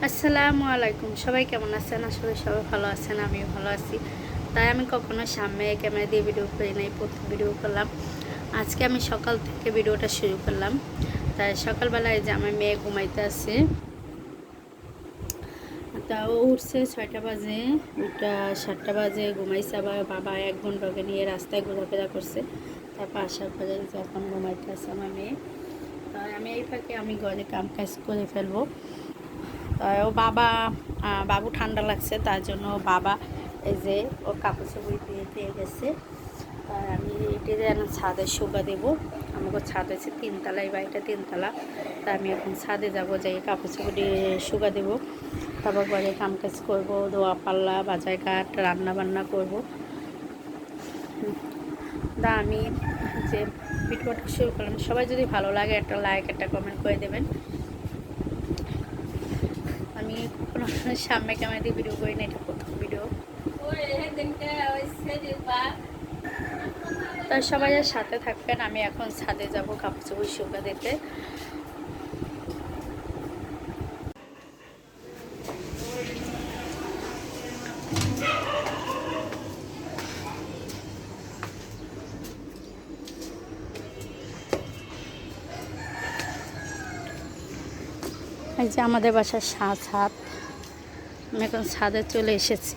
আসসালামু আলাইকুম। সবাই কেমন আছেন? আসলে সবাই ভালো আছেন, আমিও ভালো আছি। তাই আমি কখনো সামনে ক্যামেরা দিয়ে ভিডিও করি নাই, প্রথম ভিডিও করলাম। আজকে আমি সকাল থেকে ভিডিওটা শুরু করলাম। তাই সকালবেলায় যে আমার মেয়ে ঘুমাইতে আছে, তা ও উঠছে 6টা বাজে, ওটা 7টা বাজে ঘুমাইছে। আবার বাবা 1 ঘন্টা ওকে নিয়ে রাস্তায় ঘোরাফেরা করছে, তারপর আসার পরে যে এখন ঘুমাইতে আছে আমার মেয়ে। তাই আমি এই ফাঁকে আমি ঘরে কাম কাজ করে ফেলবো। তাই ও বাবু ঠান্ডা লাগছে, তার জন্য বাবা এই যে ও কাপড় চোপড় দিয়ে গেছে। তাই আমি এটি যেন ছাদে শুকা দেবো। আমাকে ছাদ আছে 3 তলা, এই বাড়িটা 3 তলা। তা আমি এখন ছাদে যাবো, যাই কাপড় চোপড় দিয়ে শুকা দেবো। তারপর ঘরে কাম কাজ করবো, ধোয়া পাল্লা বাজার কাঠ রান্না বান্না করবো। তা আমি যে ভিডিওটা শুরু করলাম, সবাই যদি ভালো লাগে একটা লাইক একটা কমেন্ট করে দেবেন। আমি কোনো সামনে ক্যামেরা দিয়ে ভিডিও করি না, এটা প্রথম ভিডিও। তার সবাই সাথে থাকবেন। আমি এখন ছাদে যাব কাপড় চোপড় শুকা দিতে। এই যে আমাদের বাসার ছাদ, আমি এখন ছাদে চলে এসেছি।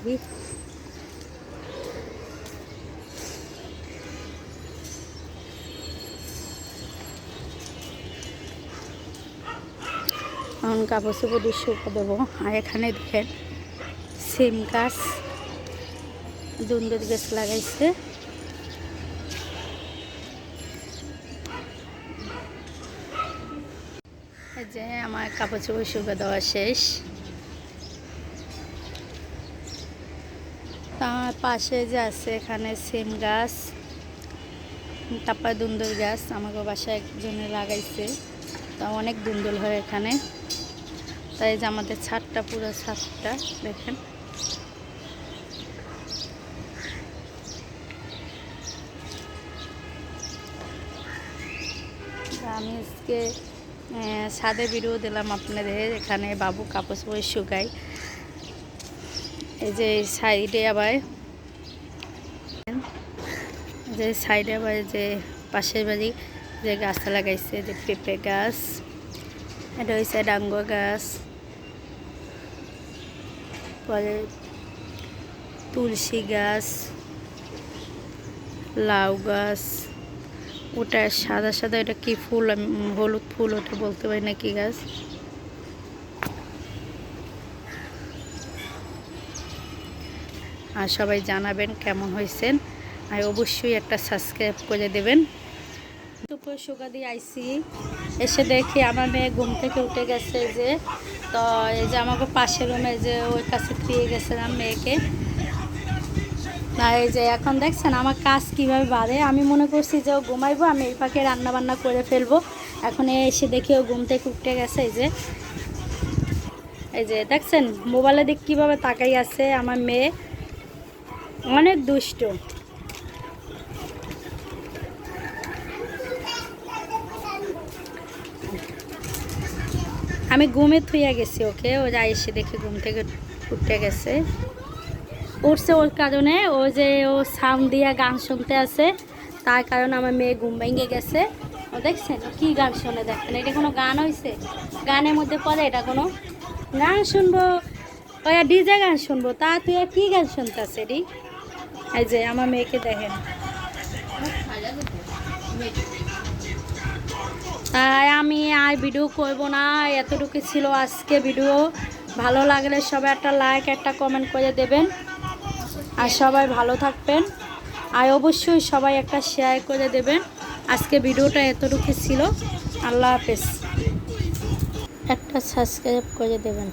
এখন কাপড় চোপড় দিয়ে শুকা দেবো। আর এখানে দেখেন সিম গাছ, দুন্দুর গাছ লাগাইছে। এই যে আমার কাপড় চোপড় শুকা দেওয়া শেষ। তার পাশে যে আছে এখানে সিম গাছ, তারপর দুন্দুল গাছ আমাকে বাসায় একজনে লাগাইছে। তা অনেক দুন্দুল হয় এখানে। তাই যে আমাদের ছাদটা, পুরো ছাদটা দেখেন। আমি আজকে ছাদে ভিডিও দিলাম আপনাদের। এখানে বাবু কাপড় চোপড় শুকায়। এই যে সাইডে আবার যে পাশের বাড়ি যে গাছটা লাগাইছে, যে পেঁপে গাছ, এটা হয়েছে ডাঙ্গো গাছ, পরে তুলসী গাছ, লাউ গাছ, ওটা সাদা সাদা, এটা কি ফুল, হলুদ ফুল, ওটা বলতে পারি না কি গাছ। আর সবাই জানাবেন কেমন হয়েছেন, আর অবশ্যই একটা সাবস্ক্রাইব করে দেবেন। দুপুর শুকা দিয়ে আইসি, এসে দেখি আমার মেয়ে ঘুম থেকে উঠে গেছে। যে তো এই যে আমাকে পাশের রুমে যে ওই কাছে দিয়ে গেছিলাম মেয়েকে। না এই যে এখন দেখছেন আমার কাজ কীভাবে বাড়ে। আমি মনে করছি যে ও ঘুমাইবো, আমি এই পাখে রান্না বান্না করে ফেলবো। এখন এসে দেখি ও ঘুম থেকে উঠে গেছে। এই যে দেখছেন মোবাইলে দিক কীভাবে তাকাই আছে আমার মেয়ে, অনেক দুষ্ট। আমি ঘুমে থুইয়া গেছি ওকে, ও যা এসে দেখি ঘুম থেকে উঠে গেছে। উঠছে ওর কারণে, ও যে ও সাউন্ড দিয়া গান শুনতে আছে, তার কারণে আমার মেয়ে ঘুম ভেঙে গেছে। ও দেখছেন কি গান শুনে, দেখেন এটা কোনো গান হয়েছে? গানের মধ্যে পড়ে এটা কোনো গান শুনবো? ওই ডিজে গান শুনবো, তা তুই কি গান শুনতে আছে রি? এই যে আমার মেয়েকে দেখেন। তাই আমি আর ভিডিও করব না, এতটুকু ছিল আজকে ভিডিও। ভালো লাগলে সবাই একটা লাইক একটা কমেন্ট করে দেবেন, আর সবাই ভালো থাকবেন। আর অবশ্যই সবাই একটা শেয়ার করে দেবেন। আজকে ভিডিওটা এতটুকু ছিল। আল্লাহ হাফেজ। একটা সাবস্ক্রাইব করে দেবেন।